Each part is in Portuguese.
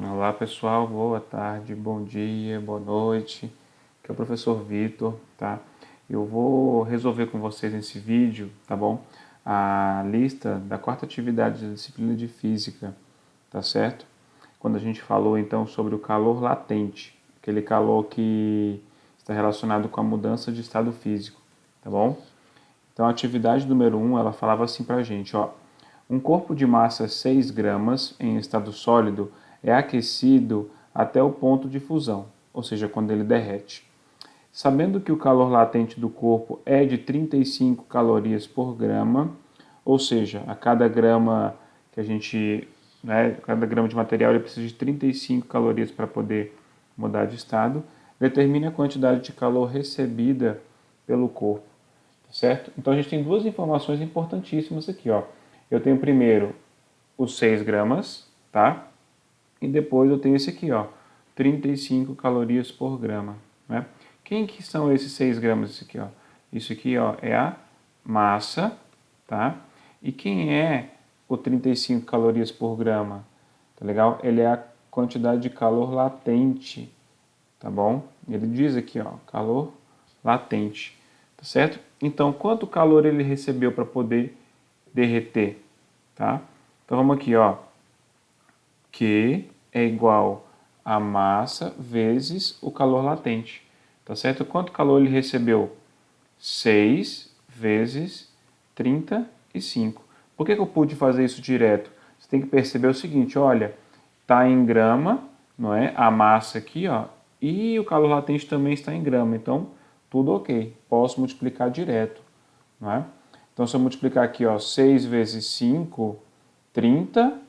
Olá pessoal, boa tarde, bom dia, boa noite. Aqui é o professor Vitor, tá? Eu vou resolver com vocês nesse vídeo, tá bom? A lista da quarta atividade da disciplina de física, tá certo? Quando a gente falou então sobre o calor latente, aquele calor que está relacionado com a mudança de estado físico, tá bom? Então a atividade número 1, ela falava assim pra gente, ó: um corpo de massa 6 gramas em estado sólido é aquecido até o ponto de fusão, ou seja, quando ele derrete. Sabendo que o calor latente do corpo é de 35 calorias por grama, ou seja, a cada grama que a gente, cada grama de material ele precisa de 35 calorias para poder mudar de estado, determine a quantidade de calor recebida pelo corpo, certo? Então a gente tem duas informações importantíssimas aqui, ó. Eu tenho primeiro os 6 gramas, tá? E depois eu tenho esse aqui, ó, 35 calorias por grama, né? Quem que são esses 6 gramas? Isso aqui, ó. Isso aqui, ó, é a massa, tá? E quem é o 35 calorias por grama? Tá legal? Ele é a quantidade de calor latente, tá bom? Ele diz aqui, ó, calor latente, tá certo? Então, quanto calor ele recebeu para poder derreter, tá? Então, vamos aqui, ó, Q é igual a massa vezes o calor latente, tá certo? Quanto calor ele recebeu? 6 vezes 35. Por que eu pude fazer isso direto? Você tem que perceber o seguinte, olha, está em grama, não é? A massa aqui, ó, e o calor latente também está em grama, então tudo ok. Posso multiplicar direto, não é? Então se eu multiplicar aqui, ó, 6 vezes 5, 30,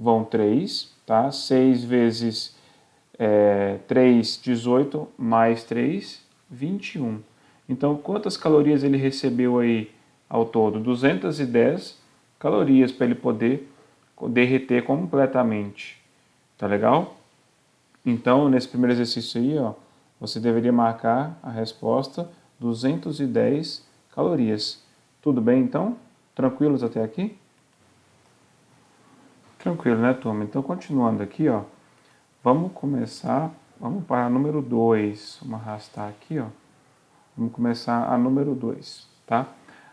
vão 3, tá? 6 vezes 3, 18, mais 3, 21. Então, quantas calorias ele recebeu aí ao todo? 210 calorias para ele poder derreter completamente. Tá legal? Então, nesse primeiro exercício aí, ó, você deveria marcar a resposta 210 calorias. Tudo bem, então? Tranquilos até aqui? Tranquilo, né, turma? Então, continuando aqui, ó, vamos começar, vamos para a número 2. Vamos arrastar aqui, ó. Vamos começar a número 2, tá?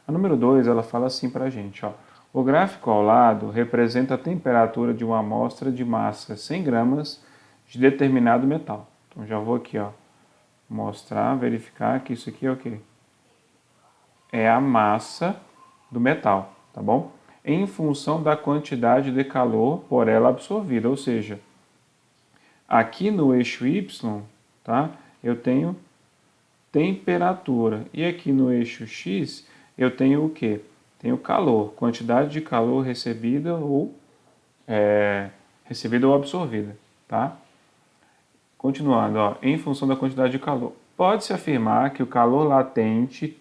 A número 2, ela fala assim pra gente, ó. O gráfico ao lado representa a temperatura de uma amostra de massa 100 gramas de determinado metal. Então, já vou aqui, ó, mostrar, verificar que isso aqui é o quê? É a massa do metal, tá bom? Em função da quantidade de calor por ela absorvida, ou seja, aqui no eixo Y, tá? Eu tenho temperatura. E aqui no eixo X, eu tenho o quê? Tenho calor, quantidade de calor recebida ou absorvida, tá? Continuando, ó, em função da quantidade de calor. Pode-se afirmar que o calor latente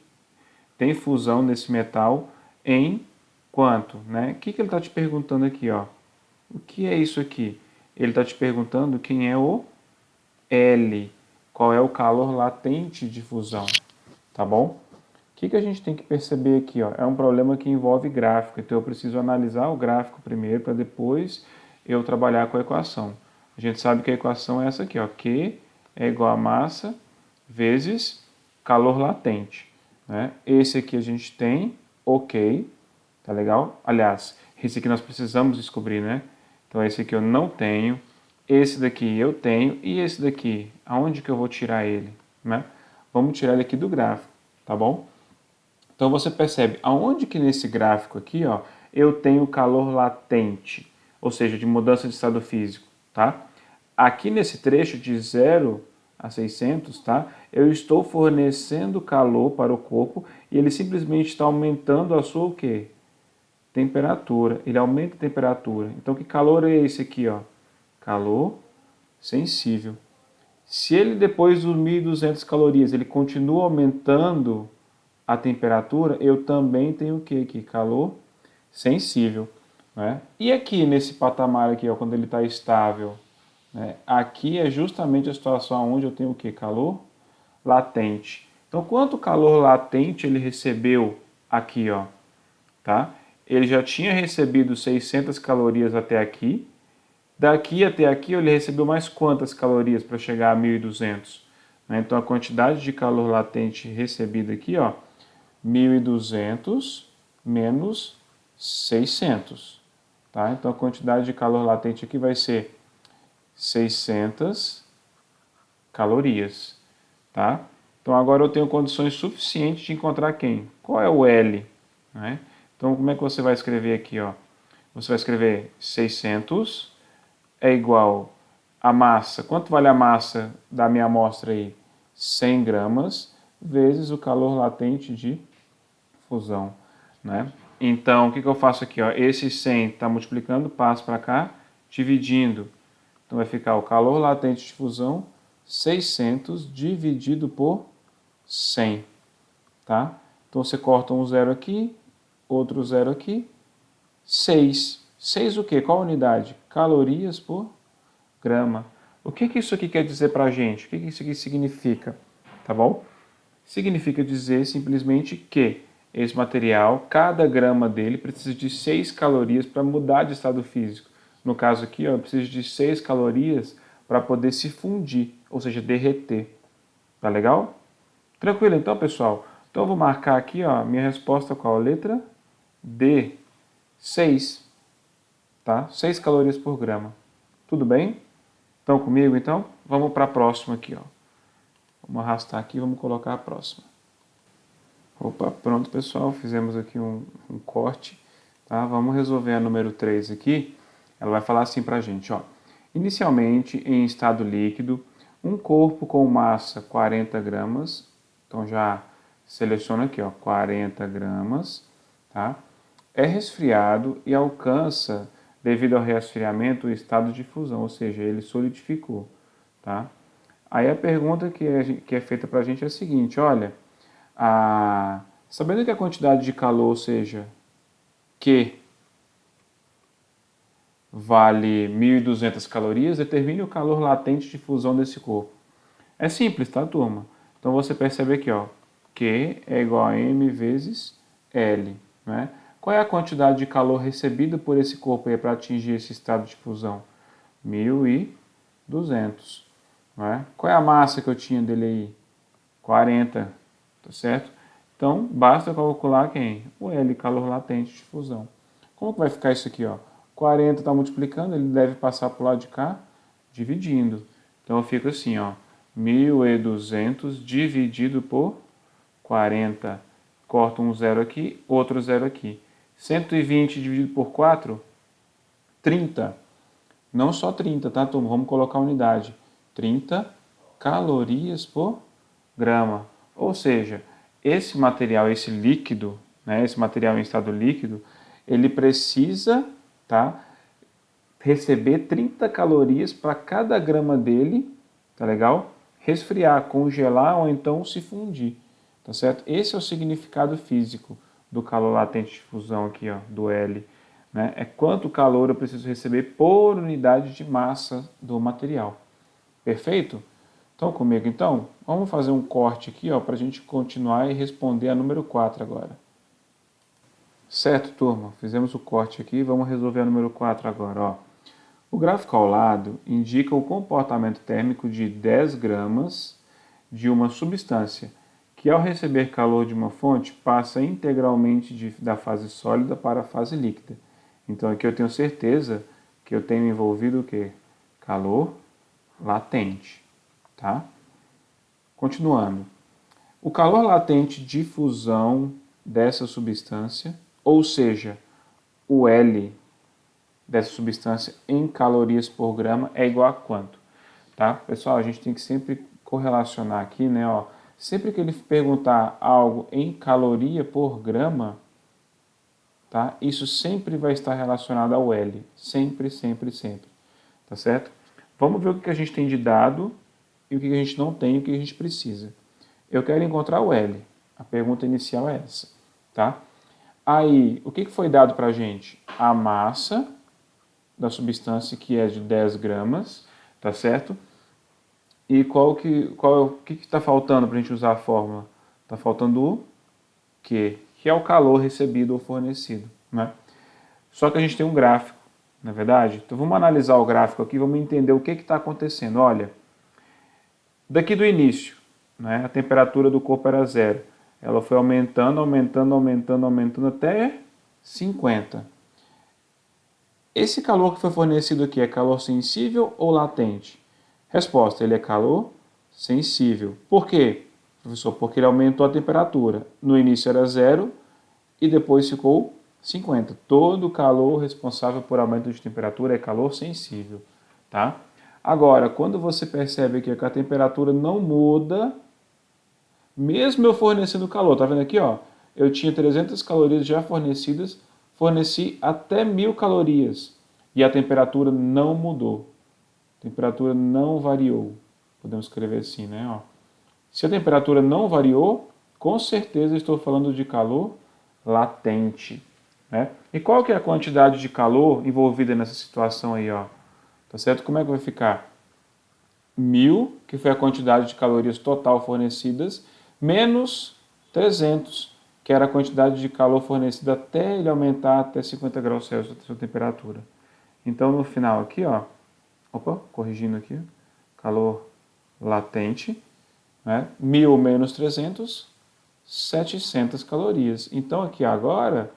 tem fusão nesse metal em quanto, né? O que ele está te perguntando aqui, ó? O que é isso aqui? Ele está te perguntando quem é o L, qual é o calor latente de fusão, tá bom? O que a gente tem que perceber aqui, ó? É um problema que envolve gráfico, então eu preciso analisar o gráfico primeiro para depois eu trabalhar com a equação. A gente sabe que a equação é essa aqui, ó, Q é igual a massa vezes calor latente, né? Esse aqui a gente tem, ok, tá legal? Aliás, esse aqui nós precisamos descobrir, né? Então esse aqui eu não tenho, esse daqui eu tenho e esse daqui, aonde que eu vou tirar ele, né? Vamos tirar ele aqui do gráfico, tá bom? Então você percebe aonde que nesse gráfico aqui, ó, eu tenho calor latente, ou seja, de mudança de estado físico, tá? Aqui nesse trecho de 0 a 600, tá? Eu estou fornecendo calor para o corpo e ele simplesmente está aumentando a sua o quê? Temperatura. Ele aumenta a temperatura. Então que calor é esse aqui, ó? Calor sensível. Se ele depois dos 1.200 calorias, ele continua aumentando a temperatura, eu também tenho o que aqui? Calor sensível. Né? E aqui nesse patamar aqui, ó, quando ele está estável, né? Aqui é justamente a situação onde eu tenho o que? Calor latente. Então, quanto calor latente ele recebeu aqui, ó, tá? Ele já tinha recebido 600 calorias até aqui, Daqui até aqui ele recebeu mais quantas calorias para chegar a 1.200? Né? Então a quantidade de calor latente recebida aqui, ó, 1.200 menos 600. Tá? Então a quantidade de calor latente aqui vai ser 600 calorias. Tá? Então agora eu tenho condições suficientes de encontrar quem? Qual é o L? Né? Então como é que você vai escrever aqui? Ó? Você vai escrever 600 é igual a massa. Quanto vale a massa da minha amostra aí? 100 gramas vezes o calor latente de fusão. Né? Então, o que eu faço aqui? Ó? Esse 100 está multiplicando, passo para cá, dividindo. Então, vai ficar o calor latente de fusão 600 dividido por 100. Tá? Então, você corta um zero aqui, outro zero aqui, 6. 6 o quê? Qual a unidade? Calorias por grama. O que isso aqui quer dizer para a gente? O que isso aqui significa? Tá bom? Significa dizer simplesmente que esse material, cada grama dele precisa de 6 calorias para mudar de estado físico. No caso aqui, eu preciso de 6 calorias para poder se fundir, ou seja, derreter. Tá legal? Tranquilo então, pessoal? Então eu vou marcar aqui, ó, minha resposta qual? Letra D, 6. Tá? 6 calorias por grama. Tudo bem? Estão comigo então? Vamos para a próxima aqui, ó. Vamos arrastar aqui e vamos colocar a próxima. Opa, pronto pessoal, fizemos aqui um corte. Tá? Vamos resolver a número 3 aqui. Ela vai falar assim para a gente, ó. Inicialmente, em estado líquido, um corpo com massa 40 gramas, então já seleciona aqui, ó, 40 gramas, tá? É resfriado e alcança, devido ao resfriamento, o estado de fusão, ou seja, ele solidificou, tá? Aí a pergunta que é feita para a gente é a seguinte, olha, sabendo que a quantidade de calor, ou seja, Q vale 1.200 calorias, determine o calor latente de fusão desse corpo. É simples, tá, turma? Então você percebe aqui, ó, Q é igual a M vezes L, né? Qual é a quantidade de calor recebida por esse corpo aí para atingir esse estado de fusão? 1.200. Né? Qual é a massa que eu tinha dele aí? 40, tá certo? Então, basta calcular quem? O L, calor latente de fusão. Como que vai ficar isso aqui? Ó? 40 está multiplicando, ele deve passar para o lado de cá, dividindo. Então, eu fico assim, ó, 1.200 dividido por 40. Corto um zero aqui, outro zero aqui. 120 dividido por 4, 30. Não só 30, tá, turma? Vamos colocar a unidade. 30 calorias por grama. Ou seja, esse material, esse líquido, né, esse material em estado líquido, ele precisa, tá, receber 30 calorias para cada grama dele, tá legal? Resfriar, congelar ou então se fundir, tá certo? Esse é o significado físico do calor latente de fusão aqui, ó, do L. Né? É quanto calor eu preciso receber por unidade de massa do material. Perfeito? Estão comigo então? Vamos fazer um corte aqui para a gente continuar e responder a número 4 agora. Certo, turma? Fizemos o corte aqui, vamos resolver a número 4 agora. Ó. O gráfico ao lado indica o comportamento térmico de 10 gramas de uma substância que, ao receber calor de uma fonte, passa integralmente da fase sólida para a fase líquida. Então aqui eu tenho certeza que eu tenho envolvido o quê? Calor latente. Tá? Continuando. O calor latente de fusão dessa substância, ou seja, o L dessa substância em calorias por grama é igual a quanto? Tá? Pessoal, a gente tem que sempre correlacionar aqui, né? Ó, sempre que ele perguntar algo em caloria por grama, tá? Isso sempre vai estar relacionado ao L. Sempre, sempre, sempre. Tá certo? Vamos ver o que a gente tem de dado e o que a gente não tem e o que a gente precisa. Eu quero encontrar o L. A pergunta inicial é essa, tá? Aí, o que foi dado para a gente? A massa da substância, que é de 10 gramas, tá certo? E o que está faltando para a gente usar a fórmula? Está faltando o Q, que é o calor recebido ou fornecido, né? Só que a gente tem um gráfico, na é verdade? Então vamos analisar o gráfico aqui, vamos entender o que está acontecendo. Olha, daqui do início, né, a temperatura do corpo era 0. Ela foi aumentando, aumentando, aumentando, aumentando até 50. Esse calor que foi fornecido aqui é calor sensível ou latente? Resposta, ele é calor sensível. Por quê, professor? Porque ele aumentou a temperatura. No início era 0 e depois ficou 50. Todo calor responsável por aumento de temperatura é calor sensível, tá? Agora, quando você percebe aqui que a temperatura não muda, mesmo eu fornecendo calor, tá vendo aqui, ó? Eu tinha 300 calorias já fornecidas, forneci até 1000 calorias e a temperatura não mudou. A temperatura não variou. Podemos escrever assim, né? Ó. Se a temperatura não variou, com certeza estou falando de calor latente, né? E qual que é a quantidade de calor envolvida nessa situação aí, ó? Tá certo? Como é que vai ficar? 1000, que foi a quantidade de calorias total fornecidas, menos 300, que era a quantidade de calor fornecida até ele aumentar até 50 graus Celsius a sua temperatura. Então, no final aqui, ó, opa, corrigindo aqui, calor latente, né? 1000 menos 300, 700 calorias. Então, aqui agora,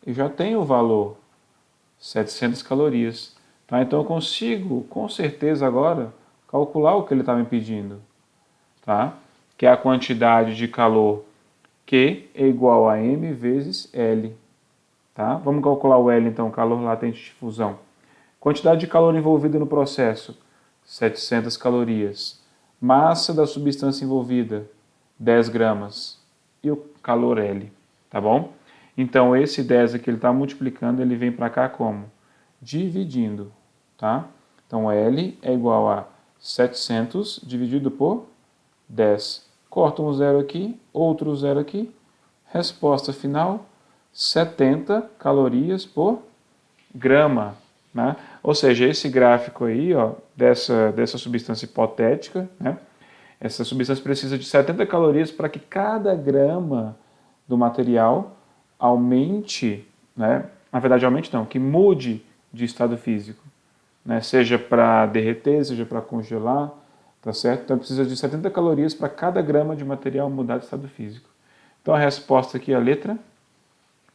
eu já tenho o valor, 700 calorias. Tá? Então, eu consigo, com certeza agora, calcular o que ele está me pedindo. Tá? Que é a quantidade de calor Q é igual a M vezes L. Tá? Vamos calcular o L, então, calor latente de fusão. Quantidade de calor envolvida no processo, 700 calorias. Massa da substância envolvida, 10 gramas. E o calor L, tá bom? Então, esse 10 aqui, ele está multiplicando, ele vem para cá como? Dividindo, tá? Então, L é igual a 700 dividido por 10. Corta um zero aqui, outro zero aqui. Resposta final, 70 calorias por grama. Né? Ou seja, esse gráfico aí, ó, dessa substância hipotética, né? Essa substância precisa de 70 calorias para que cada grama do material aumente, né? Na verdade, aumente não, que mude de estado físico. Né? Seja para derreter, seja para congelar, tá certo? Então precisa de 70 calorias para cada grama de material mudar de estado físico. Então a resposta aqui é a letra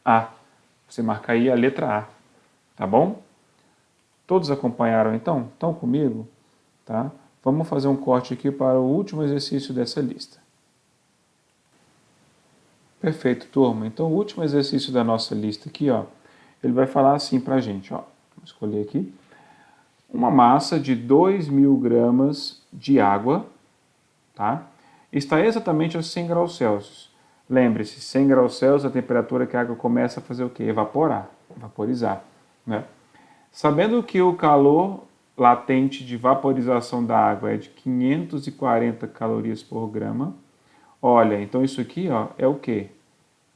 A. Você marca aí a letra A, tá bom? Todos acompanharam então? Estão comigo? Tá? Vamos fazer um corte aqui para o último exercício dessa lista. Perfeito, turma. Então o último exercício da nossa lista aqui, ó, ele vai falar assim para a gente, ó. Vou escolher aqui. Uma massa de 2.000 gramas de água, tá? Está exatamente a 100 graus Celsius. Lembre-se, 100 graus Celsius, a temperatura que a água começa a fazer o quê? Evaporar, vaporizar, né? Sabendo que o calor latente de vaporização da água é de 540 calorias por grama, olha, então isso aqui, ó, é o quê?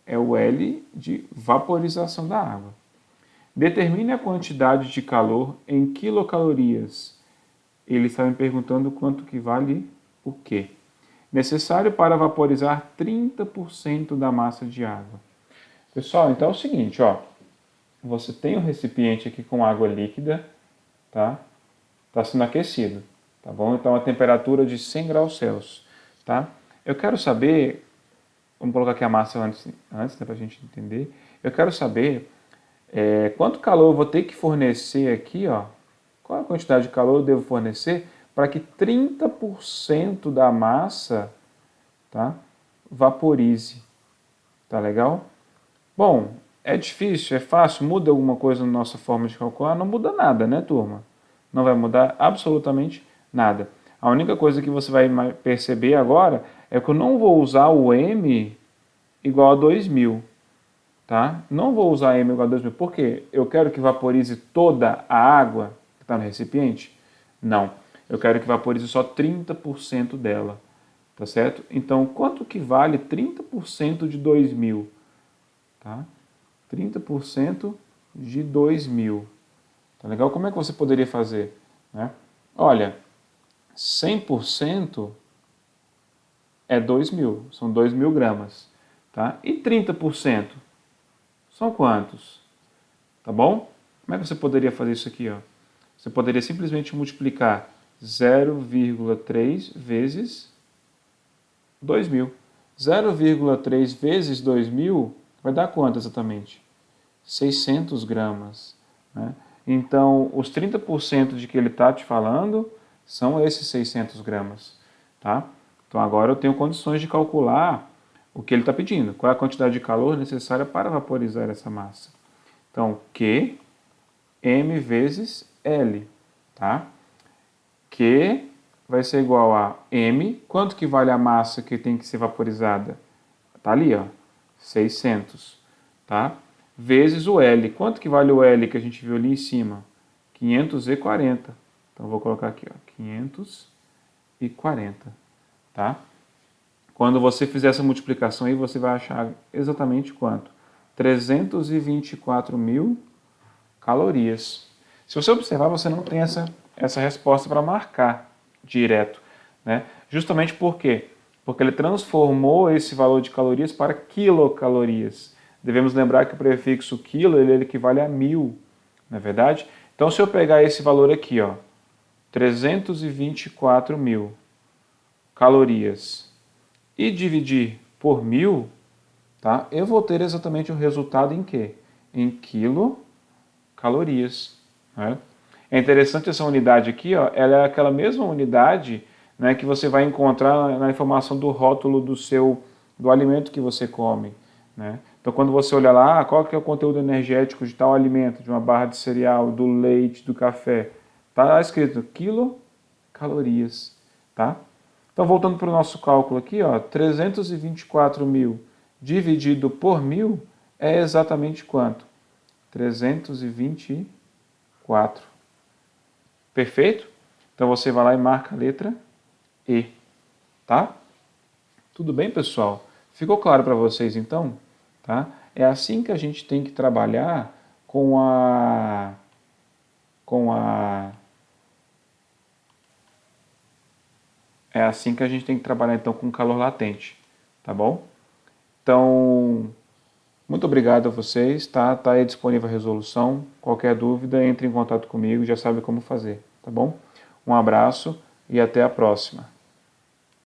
É o L de vaporização da água. Determine a quantidade de calor em quilocalorias. Ele está me perguntando quanto que vale o quê? Necessário para vaporizar 30% da massa de água. Pessoal, então é o seguinte, ó. Você tem um recipiente aqui com água líquida, tá? Está sendo aquecido, tá bom? Então a temperatura de 100 graus Celsius, tá? Eu quero saber, vamos colocar aqui a massa antes né, para a gente entender. Eu quero saber quanto calor eu vou ter que fornecer aqui, ó. Qual a quantidade de calor eu devo fornecer para que 30% da massa, tá, vaporize. Tá legal? Bom, é difícil, é fácil, muda alguma coisa na nossa forma de calcular? Não muda nada, né, turma? Não vai mudar absolutamente nada. A única coisa que você vai perceber agora é que eu não vou usar o M igual a 2.000, tá? Não vou usar M igual a 2.000, por quê? Eu quero que vaporize toda a água que está no recipiente? Não, eu quero que vaporize só 30% dela, tá certo? Então, quanto que vale 30% de 2.000? Tá? 30% de 2.000. Tá legal? Como é que você poderia fazer? Né? Olha, 100% é 2.000, são 2.000 gramas. Tá? E 30% são quantos? Tá bom? Como é que você poderia fazer isso aqui? Ó? Você poderia simplesmente multiplicar 0,3 vezes 2.000. 0,3 vezes 2.000 vai dar quanto exatamente? 600 gramas. Né? Então, os 30% de que ele está te falando são esses 600 gramas. Tá? Então, agora eu tenho condições de calcular o que ele está pedindo. Qual é a quantidade de calor necessária para vaporizar essa massa? Então, Q, M vezes L. Tá? Q vai ser igual a M. Quanto que vale a massa que tem que ser vaporizada? Tá ali, ó, 600. Tá? Vezes o L. Quanto que vale o L que a gente viu ali em cima? 540. Então, vou colocar aqui, ó, 540. Tá? Quando você fizer essa multiplicação aí, você vai achar exatamente quanto? 324.000 calorias. Se você observar, você não tem essa resposta para marcar direto. Né? Justamente por quê? Porque ele transformou esse valor de calorias para quilocalorias. Devemos lembrar que o prefixo quilo ele equivale a 1.000, não é verdade? Então, se eu pegar esse valor aqui, ó, 324.000 calorias, e dividir por 1.000, tá? Eu vou ter exatamente o resultado em quê? Em quilocalorias. Né? É interessante essa unidade aqui, ó, ela é aquela mesma unidade, né, que você vai encontrar na informação do rótulo do alimento que você come. Né? Então, quando você olha lá, qual que é o conteúdo energético de tal alimento, de uma barra de cereal, do leite, do café, está escrito quilocalorias. Tá? Então, voltando para o nosso cálculo aqui, ó, 324.000 dividido por 1.000 é exatamente quanto? 324. Perfeito? Então, você vai lá e marca a letra E. Tá? Tudo bem, pessoal? Ficou claro para vocês, então? Tá? É assim que a gente tem que trabalhar com a É assim que a gente tem que trabalhar então com calor latente, tá bom? Então, muito obrigado a vocês, tá? Tá aí disponível a resolução. Qualquer dúvida, entre em contato comigo, já sabe como fazer, tá bom? Um abraço e até a próxima.